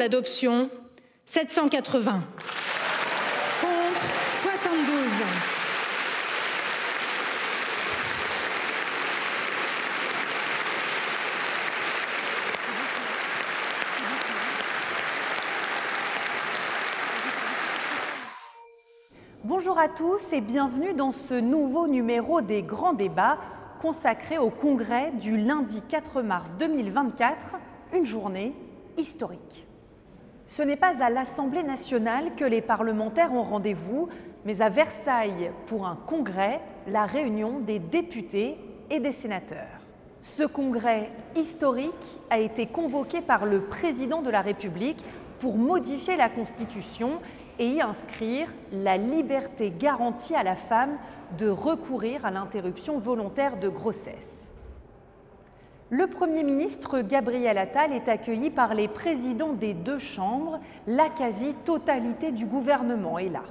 d'adoption, 780. Contre, 72. Bonjour à tous et bienvenue dans ce nouveau numéro des Grands Débats consacré au congrès du lundi 4 mars 2024, une journée historique. Ce n'est pas à l'Assemblée nationale que les parlementaires ont rendez-vous, mais à Versailles pour un congrès, la réunion des députés et des sénateurs. Ce congrès historique a été convoqué par le président de la République pour modifier la Constitution et y inscrire la liberté garantie à la femme de recourir à l'interruption volontaire de grossesse. Le Premier ministre Gabriel Attal est accueilli par les présidents des deux chambres. La quasi-totalité du gouvernement est là.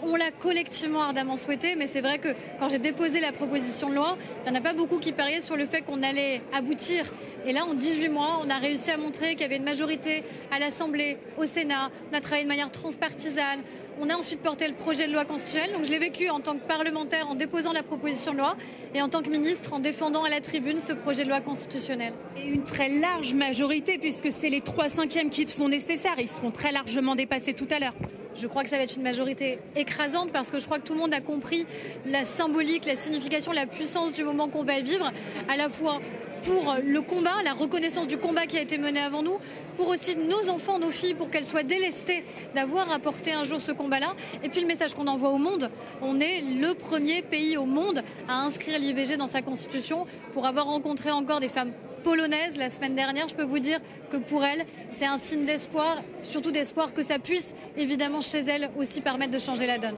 On l'a collectivement ardemment souhaité, mais c'est vrai que quand j'ai déposé la proposition de loi, il n'y en a pas beaucoup qui pariaient sur le fait qu'on allait aboutir. Et là, en 18 mois, on a réussi à montrer qu'il y avait une majorité à l'Assemblée, au Sénat. On a travaillé de manière transpartisane. On a ensuite porté le projet de loi constitutionnelle. Donc je l'ai vécu en tant que parlementaire en déposant la proposition de loi et en tant que ministre en défendant à la tribune ce projet de loi constitutionnelle. Et une très large majorité puisque c'est les 3/5 qui sont nécessaires. Ils seront très largement dépassés tout à l'heure. Je crois que ça va être une majorité écrasante parce que je crois que tout le monde a compris la symbolique, la signification, la puissance du moment qu'on va vivre, à la fois pour le combat, la reconnaissance du combat qui a été mené avant nous, pour aussi nos enfants, nos filles, pour qu'elles soient délestées d'avoir apporté un jour ce combat-là. Et puis le message qu'on envoie au monde, on est le premier pays au monde à inscrire l'IVG dans sa constitution. Pour avoir rencontré encore des femmes polonaises la semaine dernière, je peux vous dire que pour elles, c'est un signe d'espoir, surtout d'espoir que ça puisse évidemment chez elles aussi permettre de changer la donne.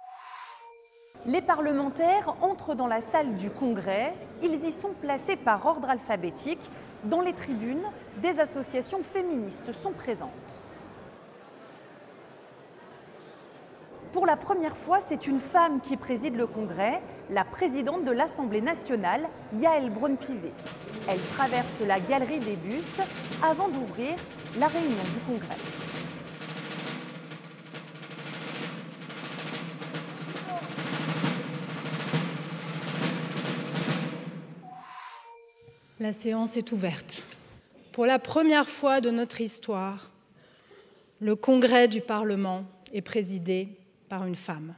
Les parlementaires entrent dans la salle du Congrès. Ils y sont placés par ordre alphabétique. Dans les tribunes, des associations féministes sont présentes. Pour la première fois, c'est une femme qui préside le Congrès, la présidente de l'Assemblée nationale, Yaël Braun-Pivet. Elle traverse la galerie des bustes avant d'ouvrir la réunion du Congrès. La séance est ouverte. Pour la première fois de notre histoire, le Congrès du Parlement est présidé par une femme.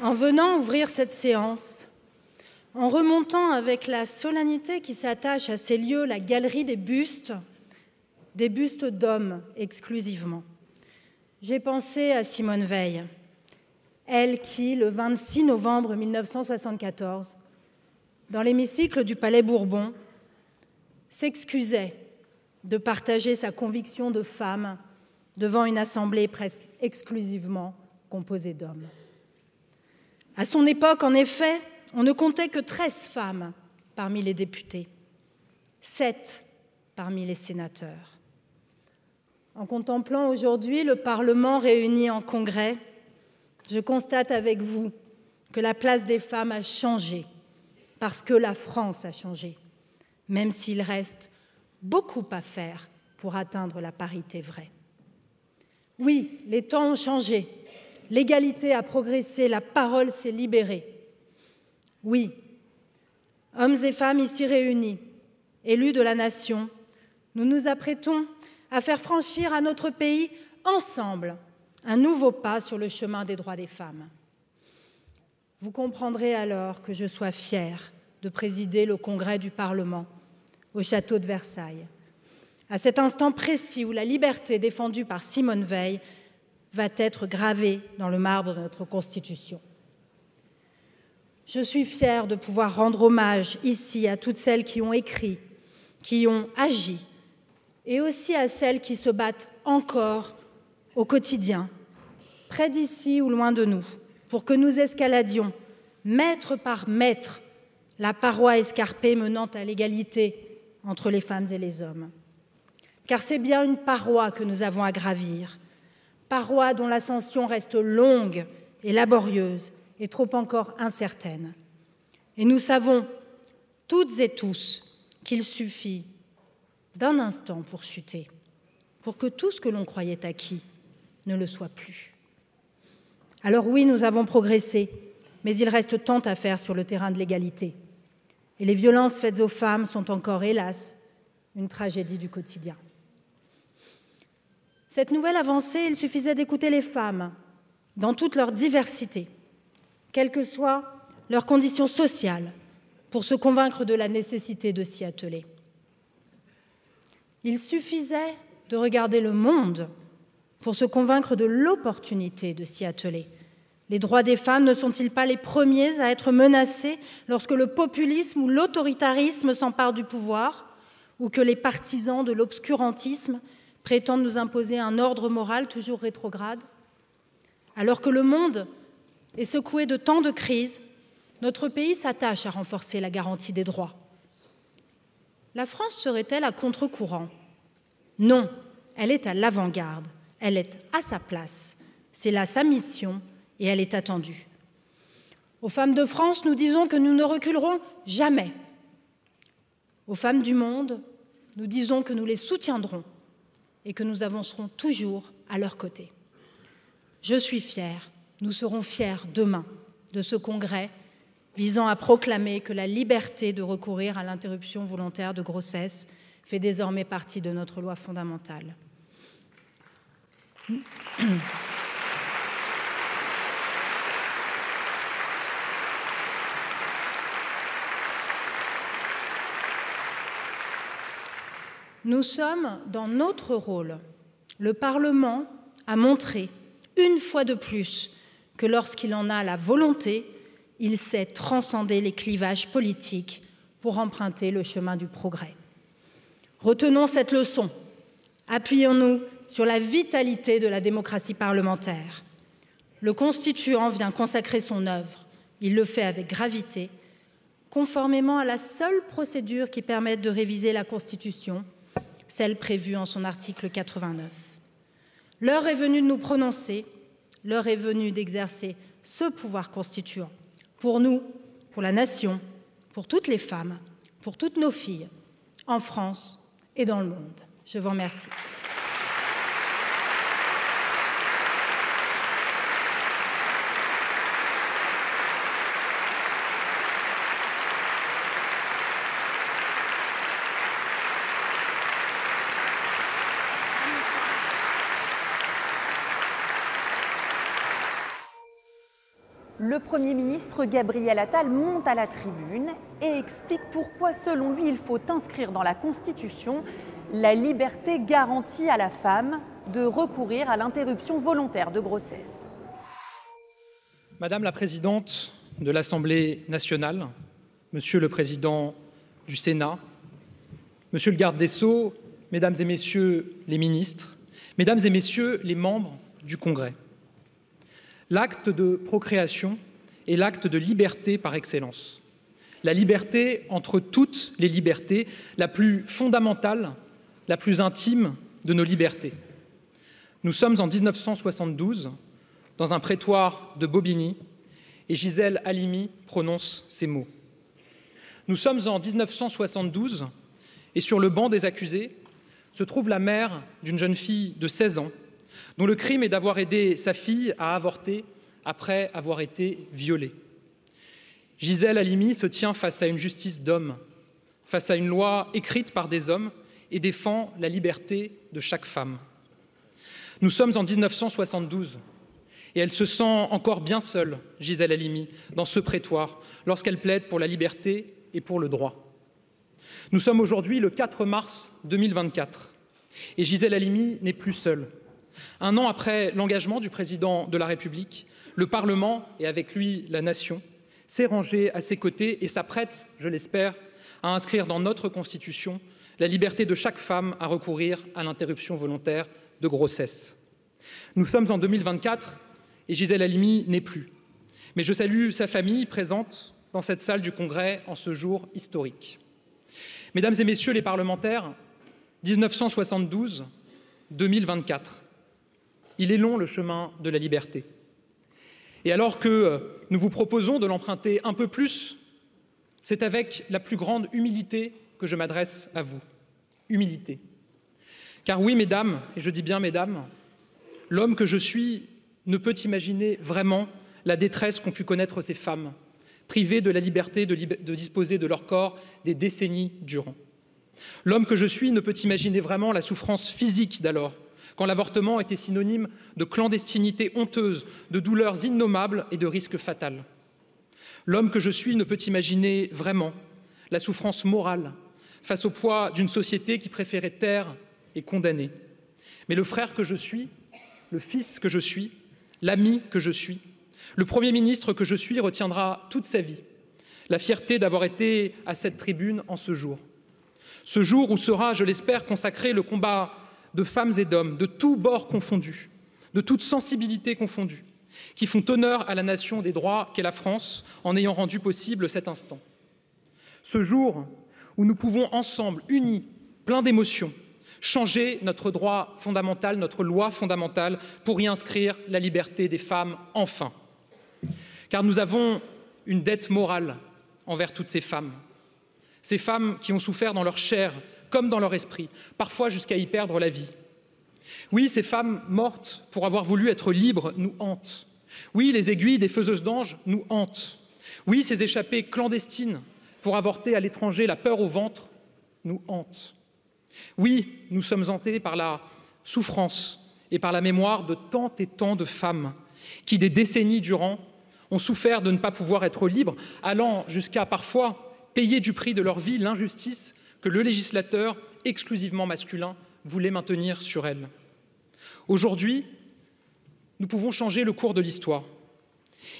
En venant ouvrir cette séance, en remontant avec la solennité qui s'attache à ces lieux la galerie des bustes d'hommes exclusivement, j'ai pensé à Simone Veil, elle qui, le 26 novembre 1974, dans l'hémicycle du Palais Bourbon, s'excusait de partager sa conviction de femme devant une assemblée presque exclusivement composée d'hommes. À son époque, en effet, on ne comptait que 13 femmes parmi les députés, 7 parmi les sénateurs. En contemplant aujourd'hui le Parlement réuni en congrès, je constate avec vous que la place des femmes a changé parce que la France a changé, même s'il reste beaucoup à faire pour atteindre la parité vraie. Oui, les temps ont changé. L'égalité a progressé, la parole s'est libérée. Oui, hommes et femmes ici réunis, élus de la nation, nous nous apprêtons à faire franchir à notre pays, ensemble, un nouveau pas sur le chemin des droits des femmes. Vous comprendrez alors que je sois fière de présider le Congrès du Parlement au château de Versailles, à cet instant précis où la liberté défendue par Simone Veil va être gravée dans le marbre de notre Constitution. Je suis fière de pouvoir rendre hommage ici à toutes celles qui ont écrit, qui ont agi, et aussi à celles qui se battent encore au quotidien, près d'ici ou loin de nous, pour que nous escaladions, mètre par mètre, la paroi escarpée menant à l'égalité entre les femmes et les hommes. Car c'est bien une paroi que nous avons à gravir, paroi dont l'ascension reste longue et laborieuse et trop encore incertaine. Et nous savons toutes et tous qu'il suffit d'un instant pour chuter, pour que tout ce que l'on croyait acquis ne le soit plus. Alors oui, nous avons progressé, mais il reste tant à faire sur le terrain de l'égalité. Et les violences faites aux femmes sont encore, hélas, une tragédie du quotidien. Cette nouvelle avancée, il suffisait d'écouter les femmes dans toute leur diversité, quelles que soient leurs conditions sociales, pour se convaincre de la nécessité de s'y atteler. Il suffisait de regarder le monde pour se convaincre de l'opportunité de s'y atteler. Les droits des femmes ne sont-ils pas les premiers à être menacés lorsque le populisme ou l'autoritarisme s'emparent du pouvoir ou que les partisans de l'obscurantisme prétendent nous imposer un ordre moral toujours rétrograde? Alors que le monde est secoué de tant de crises, notre pays s'attache à renforcer la garantie des droits. La France serait-elle à contre-courant? Non, elle est à l'avant-garde, elle est à sa place, c'est là sa mission et elle est attendue. Aux femmes de France, nous disons que nous ne reculerons jamais. Aux femmes du monde, nous disons que nous les soutiendrons et que nous avancerons toujours à leur côté. Je suis fière, nous serons fiers demain de ce congrès visant à proclamer que la liberté de recourir à l'interruption volontaire de grossesse fait désormais partie de notre loi fondamentale. Nous sommes dans notre rôle. Le Parlement a montré, une fois de plus, que lorsqu'il en a la volonté, il sait transcender les clivages politiques pour emprunter le chemin du progrès. Retenons cette leçon. Appuyons-nous sur la vitalité de la démocratie parlementaire. Le Constituant vient consacrer son œuvre. Il le fait avec gravité, conformément à la seule procédure qui permette de réviser la Constitution, celle prévue en son article 89. L'heure est venue de nous prononcer, l'heure est venue d'exercer ce pouvoir constituant, pour nous, pour la nation, pour toutes les femmes, pour toutes nos filles, en France et dans le monde. Je vous remercie. Le Premier ministre Gabriel Attal monte à la tribune et explique pourquoi, selon lui, il faut inscrire dans la Constitution la liberté garantie à la femme de recourir à l'interruption volontaire de grossesse. Madame la présidente de l'Assemblée nationale, Monsieur le président du Sénat, Monsieur le garde des Sceaux, Mesdames et Messieurs les ministres, Mesdames et Messieurs les membres du Congrès, l'acte de procréation est l'acte de liberté par excellence. La liberté entre toutes les libertés, la plus fondamentale, la plus intime de nos libertés. Nous sommes en 1972, dans un prétoire de Bobigny, et Gisèle Halimi prononce ces mots. Nous sommes en 1972, et sur le banc des accusés se trouve la mère d'une jeune fille de 16 ans, dont le crime est d'avoir aidé sa fille à avorter après avoir été violée. Gisèle Halimi se tient face à une justice d'hommes, face à une loi écrite par des hommes et défend la liberté de chaque femme. Nous sommes en 1972 et elle se sent encore bien seule, Gisèle Halimi, dans ce prétoire, lorsqu'elle plaide pour la liberté et pour le droit. Nous sommes aujourd'hui le 4 mars 2024 et Gisèle Halimi n'est plus seule. Un an après l'engagement du président de la République, le Parlement, et avec lui la nation, s'est rangé à ses côtés et s'apprête, je l'espère, à inscrire dans notre Constitution la liberté de chaque femme à recourir à l'interruption volontaire de grossesse. Nous sommes en 2024 et Gisèle Halimi n'est plus. Mais je salue sa famille présente dans cette salle du Congrès en ce jour historique. Mesdames et messieurs les parlementaires, 1972-2024, il est long le chemin de la liberté. Et alors que nous vous proposons de l'emprunter un peu plus, c'est avec la plus grande humilité que je m'adresse à vous. Humilité. Car oui, mesdames, et je dis bien mesdames, l'homme que je suis ne peut imaginer vraiment la détresse qu'ont pu connaître ces femmes, privées de la liberté de disposer de leur corps des décennies durant. L'homme que je suis ne peut imaginer vraiment la souffrance physique d'alors, quand l'avortement était synonyme de clandestinité honteuse, de douleurs innommables et de risques fatals. L'homme que je suis ne peut imaginer vraiment la souffrance morale face au poids d'une société qui préférait taire et condamner. Mais le frère que je suis, le fils que je suis, l'ami que je suis, le Premier ministre que je suis retiendra toute sa vie la fierté d'avoir été à cette tribune en ce jour où sera, je l'espère, consacré le combat de femmes et d'hommes, de tous bords confondus, de toute sensibilité confondue, qui font honneur à la nation des droits qu'est la France en ayant rendu possible cet instant. Ce jour où nous pouvons ensemble, unis, pleins d'émotions, changer notre droit fondamental, notre loi fondamentale, pour y inscrire la liberté des femmes enfin. Car nous avons une dette morale envers toutes ces femmes qui ont souffert dans leur chair comme dans leur esprit, parfois jusqu'à y perdre la vie. Oui, ces femmes mortes pour avoir voulu être libres nous hantent. Oui, les aiguilles des faiseuses d'anges nous hantent. Oui, ces échappées clandestines pour avorter à l'étranger, la peur au ventre, nous hantent. Oui, nous sommes hantés par la souffrance et par la mémoire de tant et tant de femmes qui, des décennies durant, ont souffert de ne pas pouvoir être libres, allant jusqu'à parfois payer du prix de leur vie l'injustice que le législateur exclusivement masculin voulait maintenir sur elles. Aujourd'hui, nous pouvons changer le cours de l'histoire.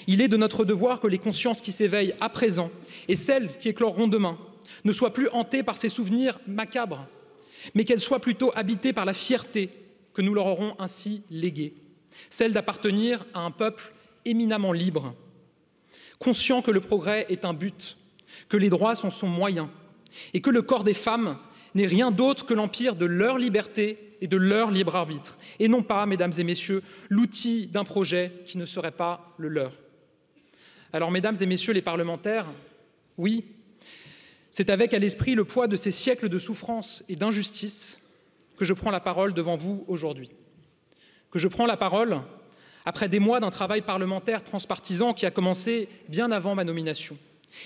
Il est de notre devoir que les consciences qui s'éveillent à présent et celles qui écloreront demain ne soient plus hantées par ces souvenirs macabres, mais qu'elles soient plutôt habitées par la fierté que nous leur aurons ainsi léguée, celle d'appartenir à un peuple éminemment libre, conscient que le progrès est un but, que les droits sont son moyen et que le corps des femmes n'est rien d'autre que l'empire de leur liberté et de leur libre arbitre, et non pas, mesdames et messieurs, l'outil d'un projet qui ne serait pas le leur. Alors, mesdames et messieurs les parlementaires, oui, c'est avec à l'esprit le poids de ces siècles de souffrance et d'injustice que je prends la parole devant vous aujourd'hui, que je prends la parole après des mois d'un travail parlementaire transpartisan qui a commencé bien avant ma nomination,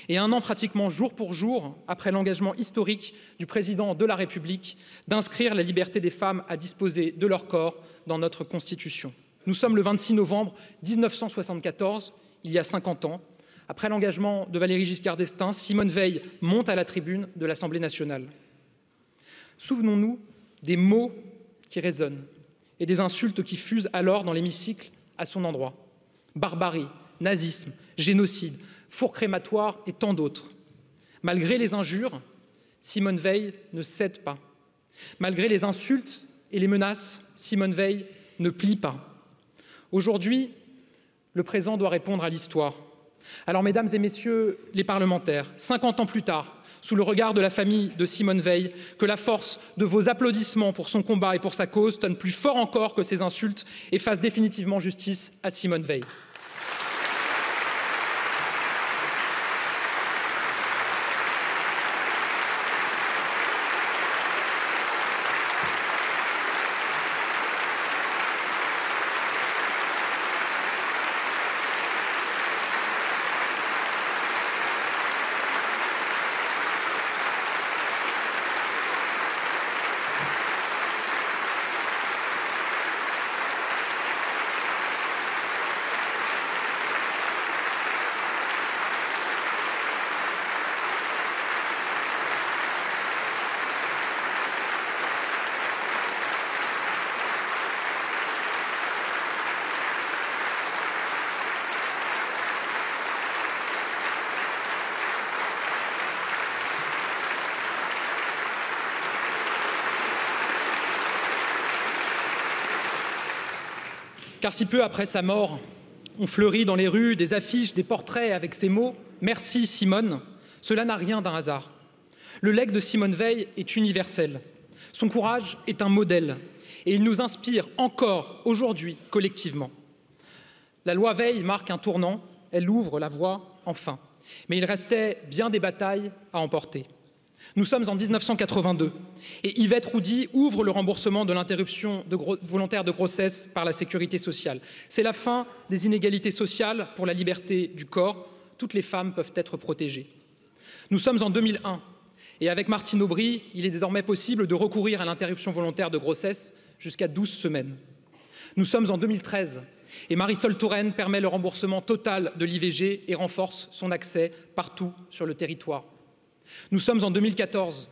et un an pratiquement jour pour jour après l'engagement historique du président de la République d'inscrire la liberté des femmes à disposer de leur corps dans notre Constitution. Nous sommes le 26 novembre 1974, il y a 50 ans. Après l'engagement de Valéry Giscard d'Estaing, Simone Veil monte à la tribune de l'Assemblée nationale. Souvenons-nous des mots qui résonnent et des insultes qui fusent alors dans l'hémicycle à son endroit. Barbarie, nazisme, génocide, four crématoire et tant d'autres. Malgré les injures, Simone Veil ne cède pas. Malgré les insultes et les menaces, Simone Veil ne plie pas. Aujourd'hui, le présent doit répondre à l'histoire. Alors, mesdames et messieurs les parlementaires, 50 ans plus tard, sous le regard de la famille de Simone Veil, que la force de vos applaudissements pour son combat et pour sa cause tonne plus fort encore que ces insultes et fasse définitivement justice à Simone Veil. Car si peu après sa mort, on fleurit dans les rues des affiches, des portraits avec ces mots Merci Simone, cela n'a rien d'un hasard. Le legs de Simone Veil est universel. Son courage est un modèle et il nous inspire encore aujourd'hui collectivement. La loi Veil marque un tournant, elle ouvre la voie enfin. Mais il restait bien des batailles à emporter. Nous sommes en 1982 et Yvette Roudy ouvre le remboursement de l'interruption volontaire de grossesse par la sécurité sociale. C'est la fin des inégalités sociales pour la liberté du corps. Toutes les femmes peuvent être protégées. Nous sommes en 2001 et avec Martine Aubry, il est désormais possible de recourir à l'interruption volontaire de grossesse jusqu'à 12 semaines. Nous sommes en 2013 et Marisol Touraine permet le remboursement total de l'IVG et renforce son accès partout sur le territoire. Nous sommes en 2014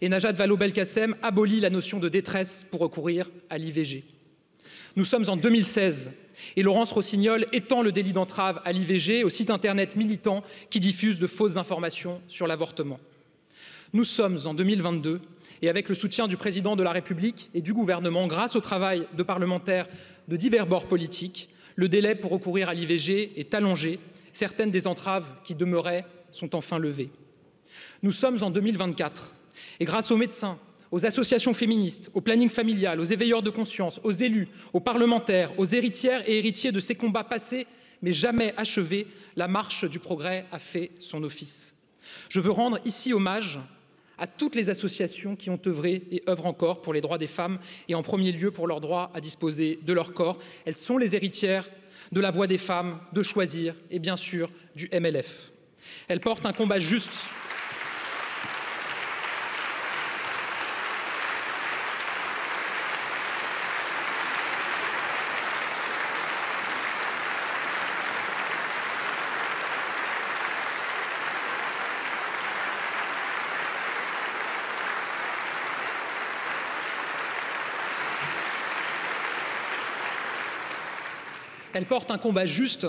et Najat Vallaud-Belkacem abolit la notion de détresse pour recourir à l'IVG. Nous sommes en 2016 et Laurence Rossignol étend le délit d'entrave à l'IVG au site internet militant qui diffuse de fausses informations sur l'avortement. Nous sommes en 2022 et avec le soutien du président de la République et du gouvernement, grâce au travail de parlementaires de divers bords politiques, le délai pour recourir à l'IVG est allongé. Certaines des entraves qui demeuraient sont enfin levées. Nous sommes en 2024 et grâce aux médecins, aux associations féministes, au planning familial, aux éveilleurs de conscience, aux élus, aux parlementaires, aux héritières et héritiers de ces combats passés mais jamais achevés, la marche du progrès a fait son office. Je veux rendre ici hommage à toutes les associations qui ont œuvré et œuvrent encore pour les droits des femmes et en premier lieu pour leur droit à disposer de leur corps. Elles sont les héritières de la voix des femmes, de Choisir et bien sûr du MLF. Elles portent un combat juste. Elles portent un combat juste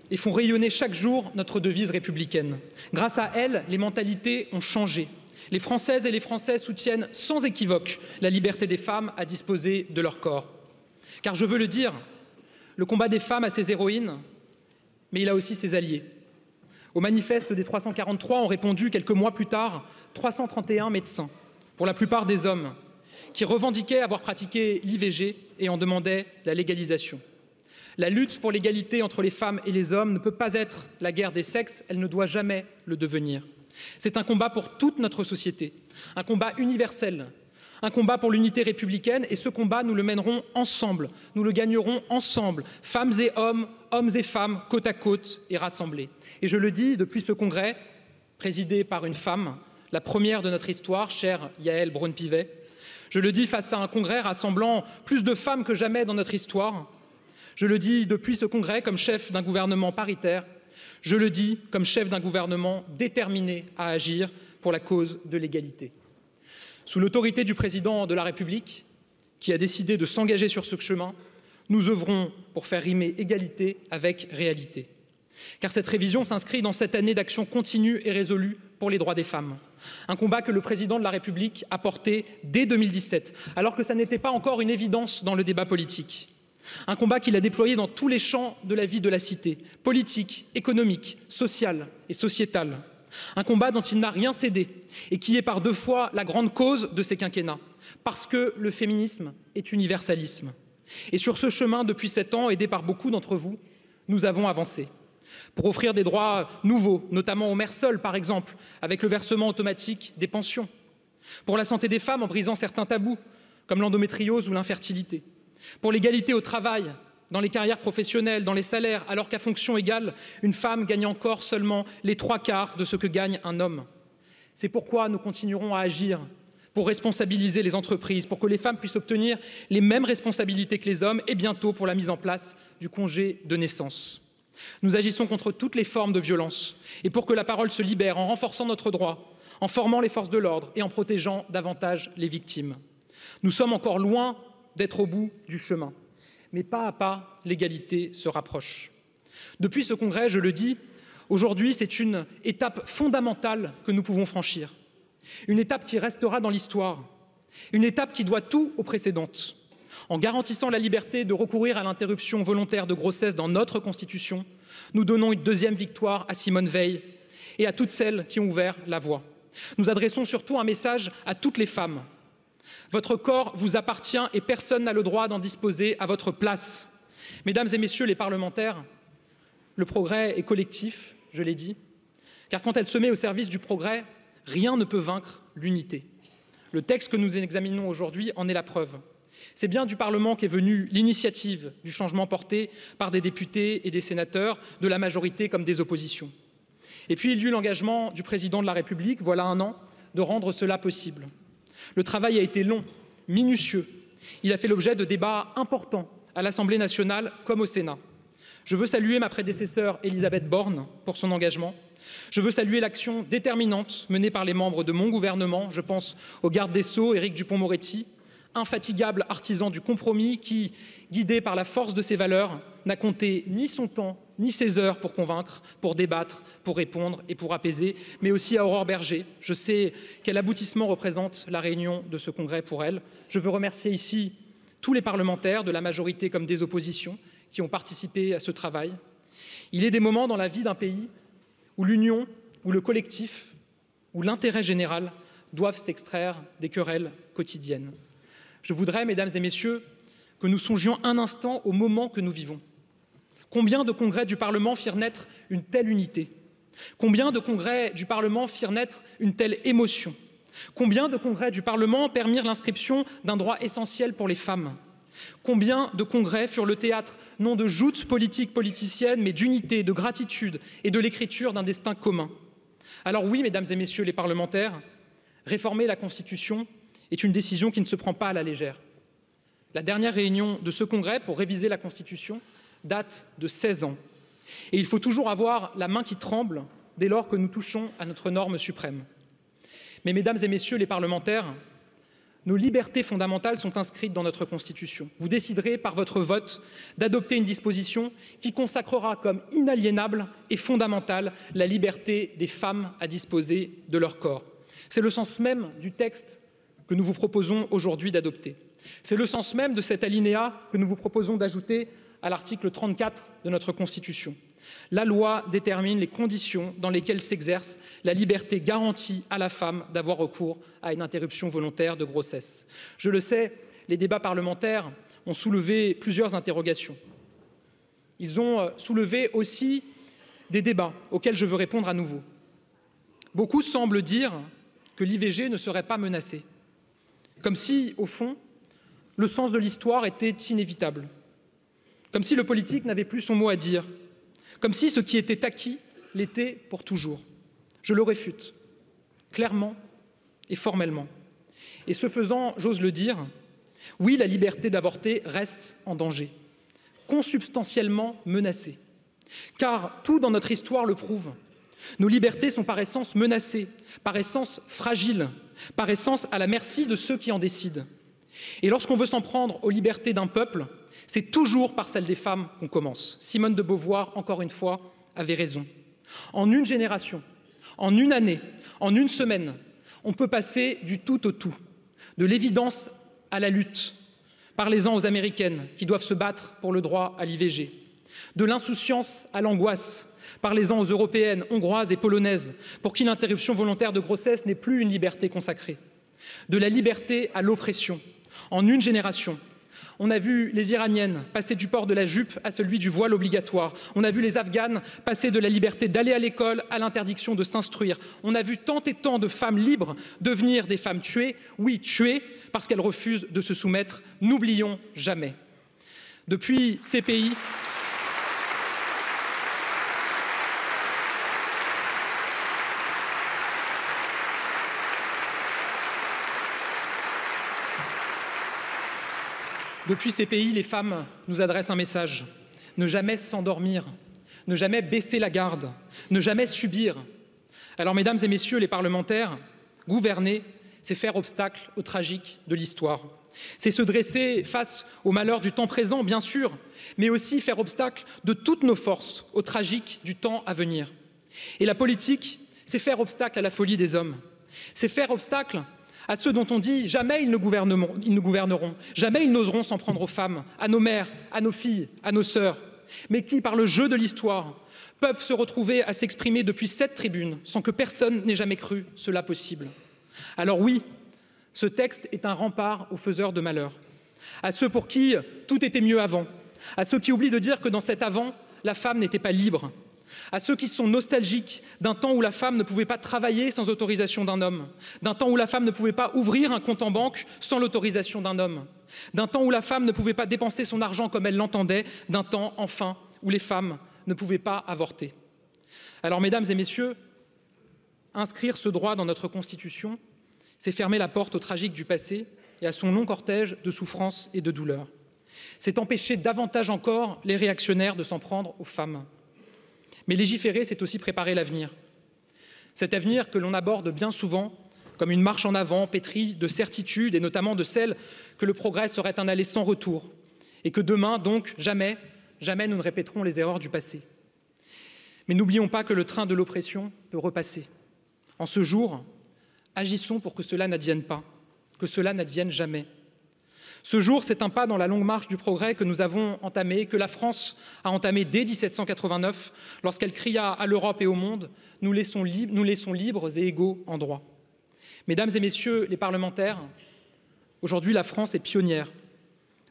et font rayonner chaque jour notre devise républicaine. Grâce à elles, les mentalités ont changé. Les Françaises et les Français soutiennent sans équivoque la liberté des femmes à disposer de leur corps. Car je veux le dire, le combat des femmes a ses héroïnes, mais il a aussi ses alliés. Au manifeste des 343 ont répondu quelques mois plus tard 331 médecins, pour la plupart des hommes, qui revendiquaient avoir pratiqué l'IVG et en demandaient la légalisation. La lutte pour l'égalité entre les femmes et les hommes ne peut pas être la guerre des sexes, elle ne doit jamais le devenir. C'est un combat pour toute notre société, un combat universel, un combat pour l'unité républicaine et ce combat, nous le mènerons ensemble, nous le gagnerons ensemble, femmes et hommes, hommes et femmes, côte à côte et rassemblés. Et je le dis, depuis ce congrès, présidé par une femme, la première de notre histoire, chère Yaël Braun-Pivet, je le dis face à un congrès rassemblant plus de femmes que jamais dans notre histoire. Je le dis depuis ce congrès comme chef d'un gouvernement paritaire, je le dis comme chef d'un gouvernement déterminé à agir pour la cause de l'égalité. Sous l'autorité du président de la République, qui a décidé de s'engager sur ce chemin, nous œuvrons pour faire rimer égalité avec réalité. Car cette révision s'inscrit dans cette année d'action continue et résolue pour les droits des femmes. Un combat que le président de la République a porté dès 2017, alors que ça n'était pas encore une évidence dans le débat politique. Un combat qu'il a déployé dans tous les champs de la vie de la cité, politique, économique, sociale et sociétale. Un combat dont il n'a rien cédé et qui est par deux fois la grande cause de ces quinquennats, parce que le féminisme est universalisme. Et sur ce chemin, depuis 7 ans, aidés par beaucoup d'entre vous, nous avons avancé. Pour offrir des droits nouveaux, notamment aux mères seules, par exemple, avec le versement automatique des pensions. Pour la santé des femmes, en brisant certains tabous, comme l'endométriose ou l'infertilité. Pour l'égalité au travail, dans les carrières professionnelles, dans les salaires, alors qu'à fonction égale, une femme gagne encore seulement les 3/4 de ce que gagne un homme. C'est pourquoi nous continuerons à agir pour responsabiliser les entreprises, pour que les femmes puissent obtenir les mêmes responsabilités que les hommes et bientôt pour la mise en place du congé de naissance. Nous agissons contre toutes les formes de violence et pour que la parole se libère en renforçant notre droit, en formant les forces de l'ordre et en protégeant davantage les victimes. Nous sommes encore loin d'être au bout du chemin. Mais pas à pas, l'égalité se rapproche. Depuis ce congrès, je le dis, aujourd'hui, c'est une étape fondamentale que nous pouvons franchir. Une étape qui restera dans l'histoire. Une étape qui doit tout aux précédentes. En garantissant la liberté de recourir à l'interruption volontaire de grossesse dans notre Constitution, nous donnons une deuxième victoire à Simone Veil et à toutes celles qui ont ouvert la voie. Nous adressons surtout un message à toutes les femmes. Votre corps vous appartient et personne n'a le droit d'en disposer à votre place. Mesdames et messieurs les parlementaires, le progrès est collectif, je l'ai dit, car quand elle se met au service du progrès, rien ne peut vaincre l'unité. Le texte que nous examinons aujourd'hui en est la preuve. C'est bien du Parlement qu'est venue l'initiative du changement porté par des députés et des sénateurs, de la majorité comme des oppositions. Et puis il y eut l'engagement du président de la République, voilà un an, de rendre cela possible. Le travail a été long, minutieux. Il a fait l'objet de débats importants à l'Assemblée nationale comme au Sénat. Je veux saluer ma prédécesseure Élisabeth Borne pour son engagement. Je veux saluer l'action déterminante menée par les membres de mon gouvernement. Je pense au garde des Sceaux, Éric Dupond-Moretti, infatigable artisan du compromis qui, guidé par la force de ses valeurs, n'a compté ni son temps ni ses heures pour convaincre, pour débattre, pour répondre et pour apaiser, mais aussi à Aurore Berger. Je sais quel aboutissement représente la réunion de ce congrès pour elle. Je veux remercier ici tous les parlementaires, de la majorité comme des oppositions, qui ont participé à ce travail. Il est des moments dans la vie d'un pays où l'union, où le collectif, où l'intérêt général doivent s'extraire des querelles quotidiennes. Je voudrais, mesdames et messieurs, que nous songions un instant au moment que nous vivons. Combien de congrès du Parlement firent naître une telle unité? Combien de congrès du Parlement firent naître une telle émotion? Combien de congrès du Parlement permirent l'inscription d'un droit essentiel pour les femmes? Combien de congrès furent le théâtre non de joutes politiques politiciennes, mais d'unité, de gratitude et de l'écriture d'un destin commun? Alors oui, mesdames et messieurs les parlementaires, réformer la Constitution est une décision qui ne se prend pas à la légère. La dernière réunion de ce congrès pour réviser la Constitution date de 16 ans. Et il faut toujours avoir la main qui tremble dès lors que nous touchons à notre norme suprême. Mais mesdames et messieurs les parlementaires, nos libertés fondamentales sont inscrites dans notre Constitution. Vous déciderez par votre vote d'adopter une disposition qui consacrera comme inaliénable et fondamentale la liberté des femmes à disposer de leur corps. C'est le sens même du texte que nous vous proposons aujourd'hui d'adopter. C'est le sens même de cet alinéa que nous vous proposons d'ajouter à l'article 34 de notre Constitution. La loi détermine les conditions dans lesquelles s'exerce la liberté garantie à la femme d'avoir recours à une interruption volontaire de grossesse. Je le sais, les débats parlementaires ont soulevé plusieurs interrogations. Ils ont soulevé aussi des débats auxquels je veux répondre à nouveau. Beaucoup semblent dire que l'IVG ne serait pas menacée, comme si, au fond, le sens de l'histoire était inévitable, comme si le politique n'avait plus son mot à dire, comme si ce qui était acquis l'était pour toujours. Je le réfute, clairement et formellement. Et ce faisant, j'ose le dire, oui, la liberté d'avorter reste en danger, consubstantiellement menacée, car tout dans notre histoire le prouve. Nos libertés sont par essence menacées, par essence fragiles, par essence à la merci de ceux qui en décident. Et lorsqu'on veut s'en prendre aux libertés d'un peuple, c'est toujours par celle des femmes qu'on commence. Simone de Beauvoir, encore une fois, avait raison. En une génération, en une année, en une semaine, on peut passer du tout au tout, de l'évidence à la lutte. Parlez-en aux Américaines qui doivent se battre pour le droit à l'IVG. De l'insouciance à l'angoisse. Parlez-en aux Européennes, Hongroises et Polonaises, pour qui l'interruption volontaire de grossesse n'est plus une liberté consacrée. De la liberté à l'oppression. En une génération, on a vu les Iraniennes passer du port de la jupe à celui du voile obligatoire. On a vu les Afghanes passer de la liberté d'aller à l'école à l'interdiction de s'instruire. On a vu tant et tant de femmes libres devenir des femmes tuées. Oui, tuées parce qu'elles refusent de se soumettre. N'oublions jamais. Depuis ces pays, les femmes nous adressent un message. Ne jamais s'endormir, ne jamais baisser la garde, ne jamais subir. Alors, mesdames et messieurs les parlementaires, gouverner, c'est faire obstacle au tragique de l'histoire. C'est se dresser face aux malheurs du temps présent, bien sûr, mais aussi faire obstacle de toutes nos forces au tragique du temps à venir. Et la politique, c'est faire obstacle à la folie des hommes. C'est faire obstacle à ceux dont on dit jamais ils ne gouverneront, jamais ils n'oseront s'en prendre aux femmes, à nos mères, à nos filles, à nos sœurs. mais qui, par le jeu de l'histoire, peuvent se retrouver à s'exprimer depuis cette tribune sans que personne n'ait jamais cru cela possible. Alors oui, ce texte est un rempart aux faiseurs de malheur, à ceux pour qui tout était mieux avant, à ceux qui oublient de dire que dans cet avant, la femme n'était pas libre, à ceux qui sont nostalgiques d'un temps où la femme ne pouvait pas travailler sans autorisation d'un homme, d'un temps où la femme ne pouvait pas ouvrir un compte en banque sans l'autorisation d'un homme, d'un temps où la femme ne pouvait pas dépenser son argent comme elle l'entendait, d'un temps, enfin, où les femmes ne pouvaient pas avorter. Alors, mesdames et messieurs, inscrire ce droit dans notre Constitution, c'est fermer la porte au tragique du passé et à son long cortège de souffrances et de douleurs. C'est empêcher davantage encore les réactionnaires de s'en prendre aux femmes. Mais légiférer, c'est aussi préparer l'avenir. Cet avenir que l'on aborde bien souvent comme une marche en avant pétrie de certitudes et notamment de celle que le progrès serait un aller sans retour et que demain, donc, jamais nous ne répéterons les erreurs du passé. Mais n'oublions pas que le train de l'oppression peut repasser. En ce jour, agissons pour que cela n'advienne pas, que cela n'advienne jamais. Ce jour, c'est un pas dans la longue marche du progrès que nous avons entamé, que la France a entamé dès 1789, lorsqu'elle cria à l'Europe et au monde « Nous laissons libres et égaux en droit ». Mesdames et messieurs les parlementaires, aujourd'hui la France est pionnière.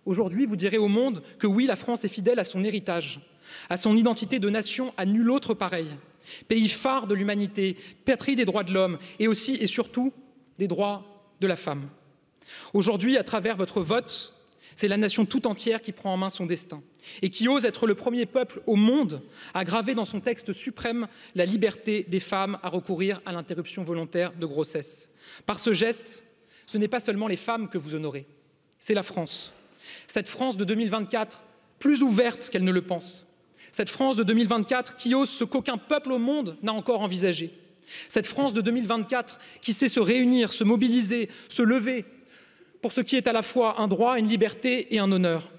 Aujourd'hui, vous direz au monde que oui, la France est fidèle à son héritage, à son identité de nation à nul autre pareil, pays phare de l'humanité, patrie des droits de l'homme et aussi et surtout des droits de la femme. Aujourd'hui, à travers votre vote, c'est la nation tout entière qui prend en main son destin et qui ose être le premier peuple au monde à graver dans son texte suprême la liberté des femmes à recourir à l'interruption volontaire de grossesse. Par ce geste, ce n'est pas seulement les femmes que vous honorez, c'est la France. Cette France de 2024, plus ouverte qu'elle ne le pense. Cette France de 2024 qui ose ce qu'aucun peuple au monde n'a encore envisagé. Cette France de 2024 qui sait se réunir, se mobiliser, se lever pour ce qui est à la fois un droit, une liberté et un honneur.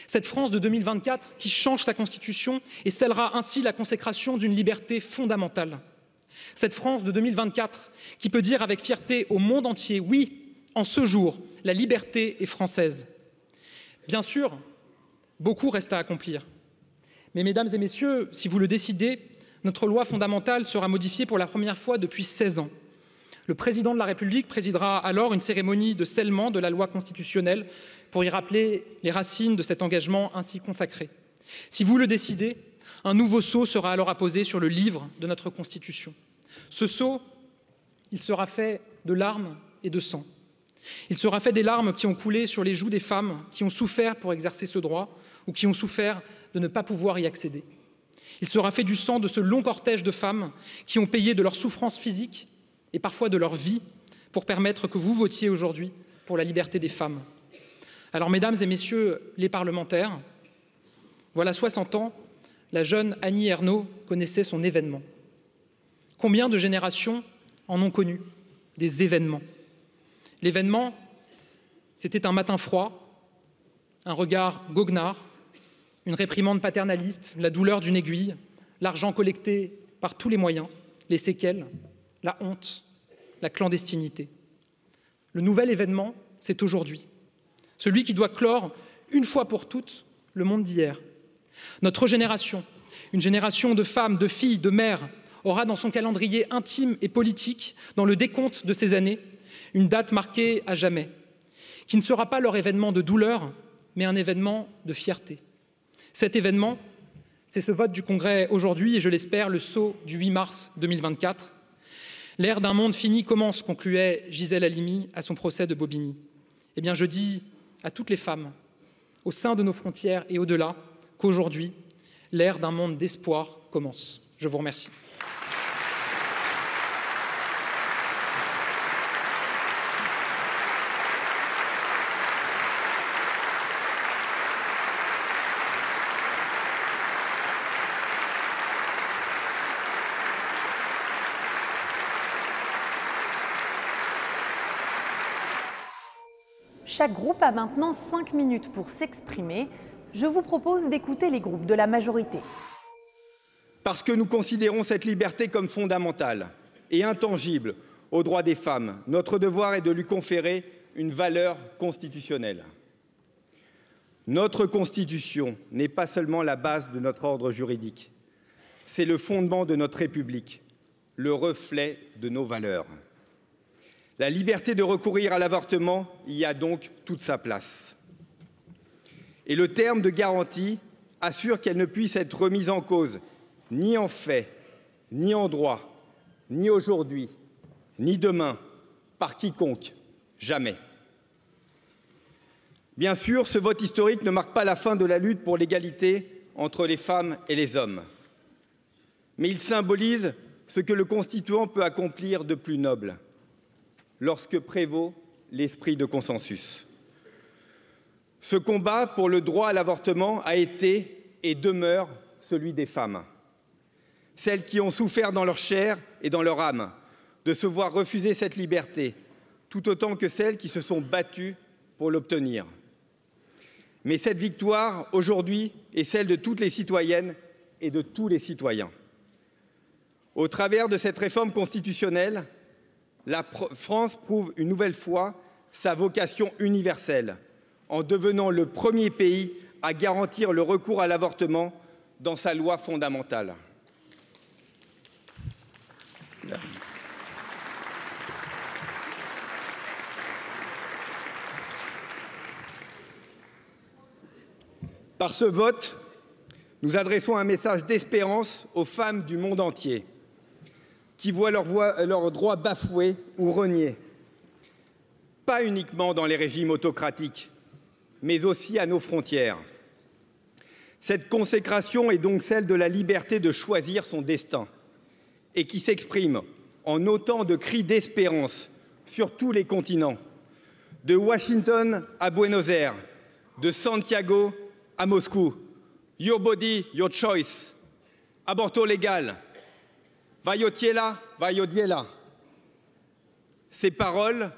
Cette France de 2024 qui change sa constitution et scellera ainsi la consécration d'une liberté fondamentale. Cette France de 2024 qui peut dire avec fierté au monde entier, oui, en ce jour, la liberté est française. Bien sûr, beaucoup reste à accomplir. Mais mesdames et messieurs, si vous le décidez, notre loi fondamentale sera modifiée pour la première fois depuis 16 ans. Le président de la République présidera alors une cérémonie de scellement de la loi constitutionnelle pour y rappeler les racines de cet engagement ainsi consacré. Si vous le décidez, un nouveau sceau sera alors apposé sur le livre de notre Constitution. Ce sceau, il sera fait de larmes et de sang. Il sera fait des larmes qui ont coulé sur les joues des femmes qui ont souffert pour exercer ce droit ou qui ont souffert de ne pas pouvoir y accéder. Il sera fait du sang de ce long cortège de femmes qui ont payé de leur souffrance physique et parfois de leur vie pour permettre que vous votiez aujourd'hui pour la liberté des femmes. Alors, mesdames et messieurs les parlementaires, voilà 60 ans, la jeune Annie Ernaux connaissait son événement. Combien de générations en ont connu des événements? L'événement, c'était un matin froid, un regard goguenard, une réprimande paternaliste, la douleur d'une aiguille, l'argent collecté par tous les moyens, les séquelles, la honte, la clandestinité. Le nouvel événement, c'est aujourd'hui, celui qui doit clore une fois pour toutes le monde d'hier. Notre génération, une génération de femmes, de filles, de mères, aura dans son calendrier intime et politique, dans le décompte de ces années, une date marquée à jamais, qui ne sera pas leur événement de douleur, mais un événement de fierté. Cet événement, c'est ce vote du Congrès aujourd'hui et je l'espère le sceau du 8 mars 2024. L'ère d'un monde fini commence, concluait Gisèle Halimi à son procès de Bobigny. Eh bien, je dis à toutes les femmes, au sein de nos frontières et au-delà, qu'aujourd'hui, l'ère d'un monde d'espoir commence. Je vous remercie. Chaque groupe a maintenant 5 minutes pour s'exprimer. Je vous propose d'écouter les groupes de la majorité. Parce que nous considérons cette liberté comme fondamentale et intangible aux droits des femmes, notre devoir est de lui conférer une valeur constitutionnelle. Notre Constitution n'est pas seulement la base de notre ordre juridique, c'est le fondement de notre République, le reflet de nos valeurs. La liberté de recourir à l'avortement y a donc toute sa place. Et le terme de garantie assure qu'elle ne puisse être remise en cause, ni en fait, ni en droit, ni aujourd'hui, ni demain, par quiconque, jamais. Bien sûr, ce vote historique ne marque pas la fin de la lutte pour l'égalité entre les femmes et les hommes. Mais il symbolise ce que le constituant peut accomplir de plus noble, lorsque prévaut l'esprit de consensus. Ce combat pour le droit à l'avortement a été et demeure celui des femmes, celles qui ont souffert dans leur chair et dans leur âme de se voir refuser cette liberté, tout autant que celles qui se sont battues pour l'obtenir. Mais cette victoire, aujourd'hui, est celle de toutes les citoyennes et de tous les citoyens. Au travers de cette réforme constitutionnelle, la France prouve une nouvelle fois sa vocation universelle en devenant le premier pays à garantir le recours à l'avortement dans sa loi fondamentale. Par ce vote, nous adressons un message d'espérance aux femmes du monde entier qui voient leurs droits bafoués ou reniés, pas uniquement dans les régimes autocratiques, mais aussi à nos frontières. Cette consécration est donc celle de la liberté de choisir son destin et qui s'exprime en autant de cris d'espérance sur tous les continents, de Washington à Buenos Aires, de Santiago à Moscou. Your body, your choice. Aborto légal. Vaiotiela, vaiodiela. Ces paroles,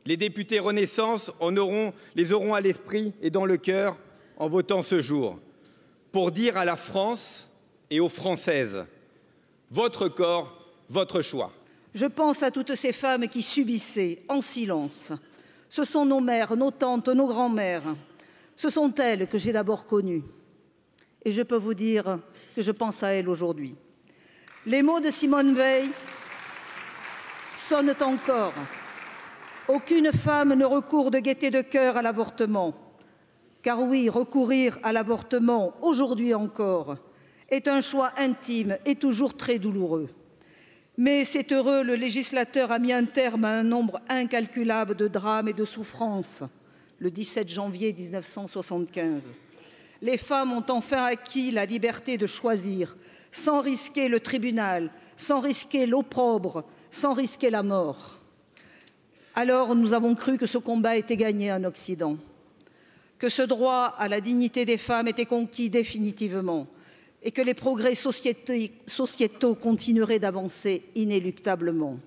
les députés Renaissance les auront à l'esprit et dans le cœur en votant ce jour, pour dire à la France et aux Françaises, votre corps, votre choix. Je pense à toutes ces femmes qui subissaient en silence. Ce sont nos mères, nos tantes, nos grands-mères. Ce sont elles que j'ai d'abord connues. Et je peux vous dire que je pense à elles aujourd'hui. Les mots de Simone Veil sonnent encore. Aucune femme ne recourt de gaieté de cœur à l'avortement. Car oui, recourir à l'avortement, aujourd'hui encore, est un choix intime et toujours très douloureux. Mais c'est heureux, le législateur a mis un terme à un nombre incalculable de drames et de souffrances, le 17 janvier 1975. Les femmes ont enfin acquis la liberté de choisir, sans risquer le tribunal, sans risquer l'opprobre, sans risquer la mort. Alors nous avons cru que ce combat était gagné en Occident, que ce droit à la dignité des femmes était conquis définitivement et que les progrès sociétaux continueraient d'avancer inéluctablement.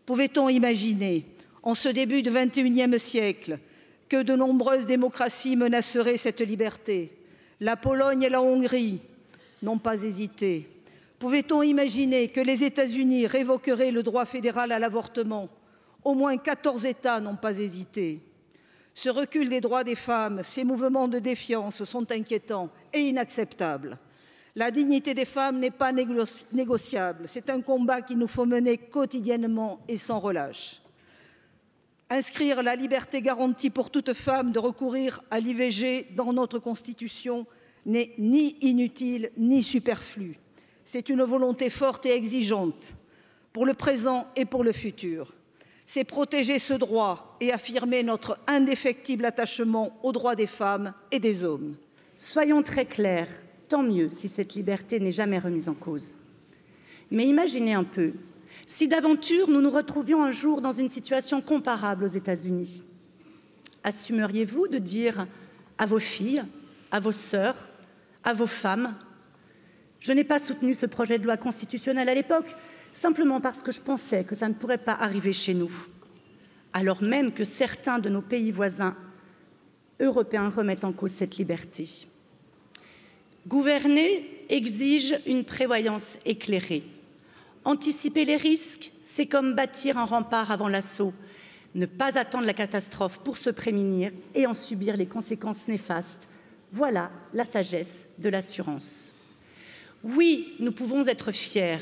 Pouvait-on imaginer, en ce début du XXIe siècle, que de nombreuses démocraties menaceraient cette liberté? La Pologne et la Hongrie n'ont pas hésité. Pouvait-on imaginer que les États-Unis révoqueraient le droit fédéral à l'avortement? Au moins 14 États n'ont pas hésité. Ce recul des droits des femmes, ces mouvements de défiance sont inquiétants et inacceptables. La dignité des femmes n'est pas négociable. C'est un combat qu'il nous faut mener quotidiennement et sans relâche. Inscrire la liberté garantie pour toute femme de recourir à l'IVG dans notre Constitution n'est ni inutile ni superflu. C'est une volonté forte et exigeante pour le présent et pour le futur. C'est protéger ce droit et affirmer notre indéfectible attachement aux droits des femmes et des hommes. Soyons très clairs, tant mieux si cette liberté n'est jamais remise en cause. Mais imaginez un peu, si d'aventure nous nous retrouvions un jour dans une situation comparable aux États-Unis, assumeriez-vous de dire à vos filles, à vos sœurs, à vos femmes: je n'ai pas soutenu ce projet de loi constitutionnelle à l'époque, simplement parce que je pensais que ça ne pourrait pas arriver chez nous, alors même que certains de nos pays voisins européens remettent en cause cette liberté. Gouverner exige une prévoyance éclairée. Anticiper les risques, c'est comme bâtir un rempart avant l'assaut. Ne pas attendre la catastrophe pour se prémunir et en subir les conséquences néfastes Voilà la sagesse de l'assurance. Oui, nous pouvons être fiers,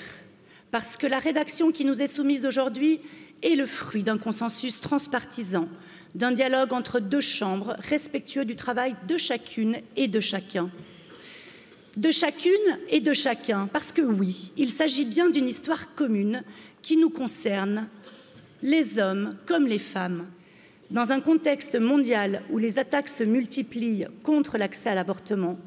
parce que la rédaction qui nous est soumise aujourd'hui est le fruit d'un consensus transpartisan, d'un dialogue entre deux chambres, respectueux du travail de chacune et de chacun. De chacune et de chacun, parce que oui, il s'agit bien d'une histoire commune qui nous concerne, les hommes comme les femmes. Dans un contexte mondial où les attaques se multiplient contre l'accès à l'avortement,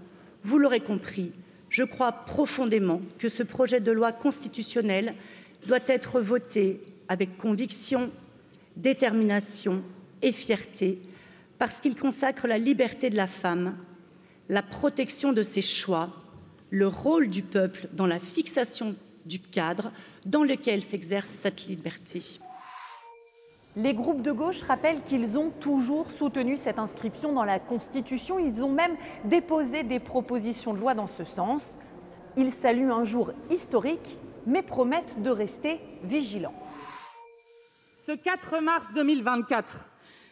vous l'aurez compris, je crois profondément que ce projet de loi constitutionnelle doit être voté avec conviction, détermination et fierté, parce qu'il consacre la liberté de la femme, la protection de ses choix, le rôle du peuple dans la fixation du cadre dans lequel s'exerce cette liberté. Les groupes de gauche rappellent qu'ils ont toujours soutenu cette inscription dans la Constitution. Ils ont même déposé des propositions de loi dans ce sens. Ils saluent un jour historique, mais promettent de rester vigilants. Ce 4 mars 2024,